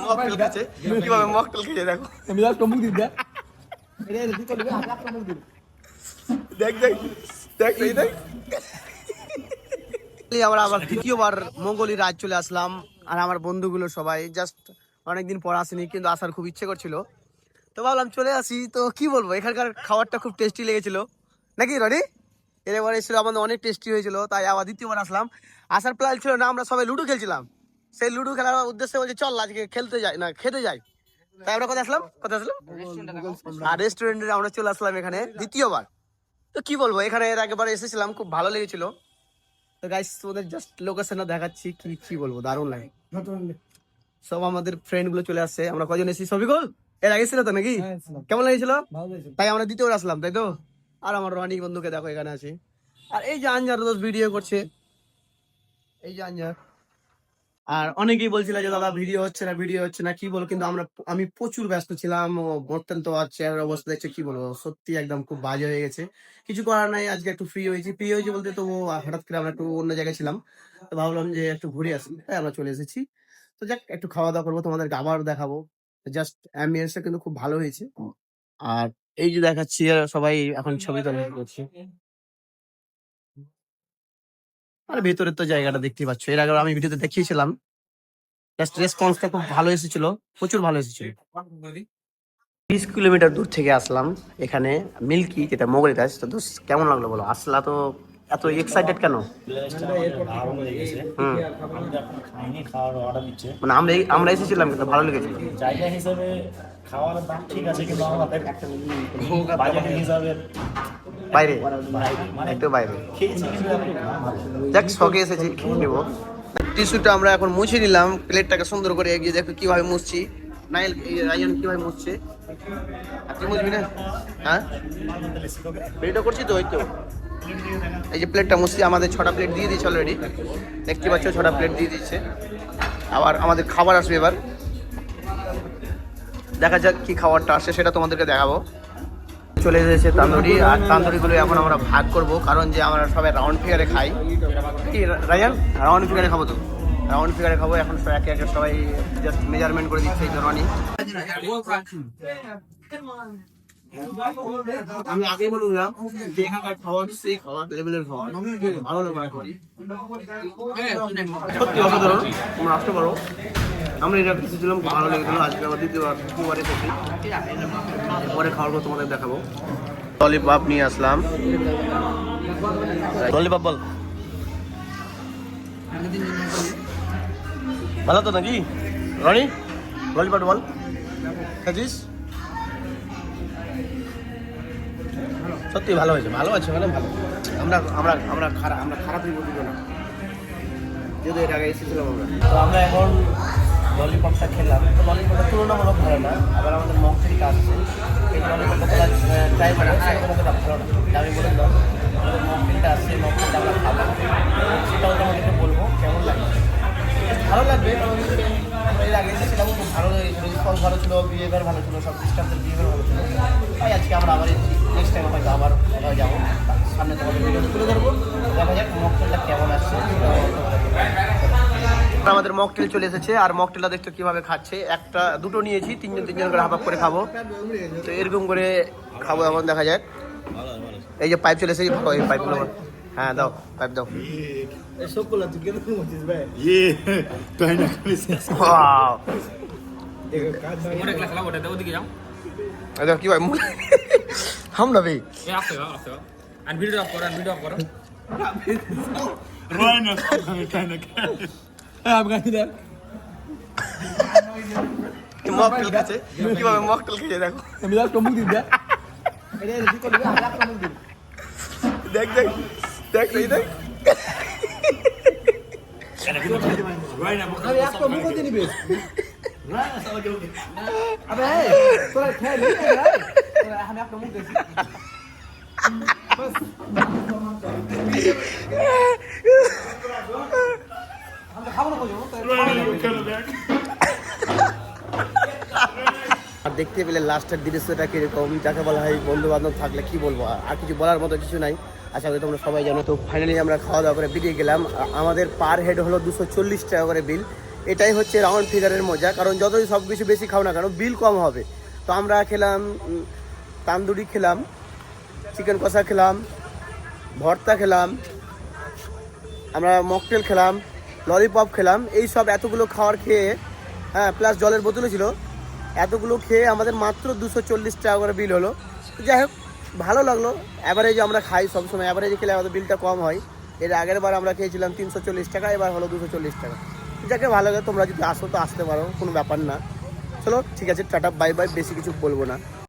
Mocktail খেয়েছে, কিভাবে mocktail খেয়ে দেখো। দেখ দেখ দেখ এই দেখ। আমরা আবার দ্বিতীয়বার মঙ্গলি রাজ চলে আসলাম, আর আমার বন্ধুগুলো সবাই জাস্ট অনেকদিন পর আসেনি, কিন্তু আসার খুব ইচ্ছে করছিল, তো ভাবলাম চলে আসি। তো কি বলবো, এখানকার খাবারটা খুব টেস্টি লেগেছিল নাকি রনি? এরপরে এসেছিল আমাদের, অনেক টেস্টি হয়েছিল, তাই আবার দ্বিতীয়বার আসলাম। আসার প্ল্যান ছিল না, আমরা সবাই লুডো খেলছিলাম, সেই লুডো খেলার উদ্দেশ্যে বলছি চল আজকে খেলতে যাই, না খেতে যাই। তাই আমরা কোথায় আসলাম, আর রেস্টুরেন্টে আমরা চলে আসলাম এখানে দ্বিতীয়বার। তো কি বলবো, এখানে এর আগেবার এসেছিলাম, খুব ভালো লেগেছিল। তো গাইস তোমাদের জাস্ট লোকেশনটা দেখাচ্ছি, কি বলবো, দারুণ লাগে। সব আমাদের ফ্রেন্ড গুলো চলে আসছে, আমরা কজন এসেছি সবিকল, এর আগে ছিল তো নাকি? কেমন লেগেছিল? তাই আমরা দ্বিতীয়বার আসলাম, তাই তো। আর আমার রনি বন্ধুকে দেখো এখানে আছে, আর এই যে আঞ্জার দোষ ভিডিও করছে, এই যে আঞ্জার। আর অনেকেই বলছিল যে দাদা ভিডিও হচ্ছে না কি বলো, কিন্তু আমি প্রচুর ব্যস্ত ছিলাম। অত্যন্ত চেহারার অবস্থা দেখছে, কি বলবো, সত্যি একদম খুব বাজে হয়ে গেছে। কিছু করার নাই, আজকে একটু ফ্রি হয়েছি বলতে, তো হঠাৎ করে আমরা একটু অন্য জায়গায় ছিলাম, তো ভাবলাম যে একটু ঘুরে আসি, তাই আমরা চলে এসেছি। তো যাক, একটু খাওয়া দাওয়া করবো, তোমাদেরকে আবার দেখাবো। জাস্ট অ্যাম্বিয়েন্সটা কিন্তু খুব ভালো হয়েছে। আর এই যে দেখাচ্ছি, সবাই এখন ছবি তোলা করছে, আর ভেতরের তো জায়গাটা দেখতেই পাচ্ছ, এর আগে আমি ভিডিওতে দেখিয়েছিলাম। জাস্ট রেসপন্সটা খুব ভালো এসেছিল, প্রচুর ভালো এসেছিল। 20 কিলোমিটার দূর থেকে আসলাম এখানে মিল্কি, যেটা মোগল গাছ। তো দোস্ত কেমন লাগলো বলো, আসলা তো এত এক্সাইটেড কেন? মানে আমরা এসেছিলাম কিন্তু ভালো লেগেছিল। জায়গা হিসাবে খাওয়ার দাম ঠিক আছে, কিন্তু আমাদের বাজেট হিসাবে বাইরে, একটু বাইরে। যাক, শখে এসেছি, খেয়ে নেবো। টিস্যুটা আমরা এখন মুছে নিলাম, প্লেটটাকে সুন্দর করে এগিয়ে দেখো কিভাবে মুছছি। নাইল রায়ন কিভাবে মুছছে, আর তুই মুছবি না? হ্যাঁ, প্লেটও করছি তো, ওই তো। এই যে প্লেটটা মুছছি, আমাদের 6টা প্লেট দিয়ে দিচ্ছে অলরেডি, দেখতে পাচ্ছ 6টা প্লেট দিয়ে দিচ্ছে। আবার আমাদের খাবার আসবে, এবার দেখা যাক কি খাবারটা আসে, সেটা তোমাদেরকে দেখাবো। চলে এসেছে তান্দুরি, আর তান্দুরিগুলো এখন আমরা ভাগ করব, কারণ যে আমরা সবাই রাউন্ড ফিগারে খাই। কি রায়ান, রাউন্ড ফিগারে খাবো তো, রাউন্ড ফিগারে খাবো। এখন একে একে সবাই জাস্ট মেজারমেন্ট করে দিচ্ছে এই ধরনের। আমি আগে বললাম যে এখানকার খাবার সেই খাবার লেভেলের খাবার, ভালো লাগে, সত্যি অসাধারণ। তোমরা আসতে পারো, আমরা এটা এসেছিলাম, ভালো লেগেছিল। আজকে আবার দ্বিতীয়বার এসেছি, পরে খাওয়ার পর তোমাদের দেখাবো। ললিপপ নিয়ে আসলাম, ললিপপ বল, ভালো তো নাকি রনি? ললিপপ বল, খাচ্ছিস? সত্যি ভালো হয়েছে, ভালো আছে মানে ভালো। আমরা খারাপই বলি না, যেহেতু এর আগে এসেছিলাম আমরা। তো আমরা এখন ললিপপটা খেলাম, তো ললিপপটা তুলনামূলক ভালো না। আবার আমাদের মকটেলটা আসছে, এই ললিপপটা ট্রাই করা সেরকম অতটা ভালো না। আমি বলে দিলাম আমাদের মকটেলটা আসছে, মকটেলটা আমরা খাবো, সেটাও তোমাদেরকে বলবো কেমন লাগে। ভালো লাগবে, কারণ আমরা এর আগে এসেছিলাম, খুব ভালো লেগেছিলো, রেসপন্স ভালো ছিল, বিহেভিয়ার ভালো ছিল, সব স্টাফদের বিহেভিয়ার ভালো ছিল। তাই আজকে আমরা আবার নেক্সট টাইম হয়তো আবার কোথাও যাবো, সামনে তোমাদের ভিডিও তুলে ধরবো, দেখা যাক মকটেলটা কেমন আসছে। আমাদের মকটেল চলে এসেছে, আর মকটেলটা দেখতে কিভাবে খাচ্ছে, দুটো নিয়েছি, তিনজন করে হাফ করে খাবো। তো এরকম করে খাবো, এমন দেখা যাক। এই যে পাইপ চলে এসেছে, এই পাইপগুলো, হ্যাঁ দাও, পাইপ দাও। কি ভাই হাম না ভাই, মকটেল খেয়েছে, কিভাবে মকটেল খেয়ে দেখো। দেখ দেখ দেখ এই দেখ। আর দেখতে পেলে লাস্টের দৃশ্যটা কিরকম, যাকে বলা হয় বন্ধু বান্ধব থাকলে কি বলবো, আর কিছু বলার মতো কিছু নাই। আশা করি তোমরা সবাই জানো। তো ফাইনালি আমরা খাওয়া দাওয়া করে বেরিয়ে গেলাম। আমাদের পার হেড হলো 240 টাকা করে বিল। এটাই হচ্ছে রাউন্ড ফিগারের মজা, কারণ যতই সব কিছু বেশি খাও না কেন বিল কম হবে। তো আমরা খেলাম তান্দুরি খেলাম, চিকেন কষা খেলাম, ভর্তা খেলাম, আমরা মকটেল খেলাম, ললিপপ খেলাম, এই সব এতগুলো খাবার খেয়ে, হ্যাঁ প্লাস জলের বোতলও ছিল, এতগুলো খেয়ে আমাদের মাত্র 240 টাকা করে বিল হলো। যাই হোক ভালো লাগলো। অ্যাভারেজে আমরা খাই সবসময়, অ্যাভারেজে খেলে আমাদের বিলটা কম হয়। এর আগের বার আমরা খেয়েছিলাম 340 টাকা, এবার হলো 240 টাকা। যাকে ভালো লাগে, তোমরা যদি আসো তো আসতে পারো, কোনো ব্যাপার না। চলো ঠিক আছে, টাটা বাই বাই, বেশি কিছু বলবো না।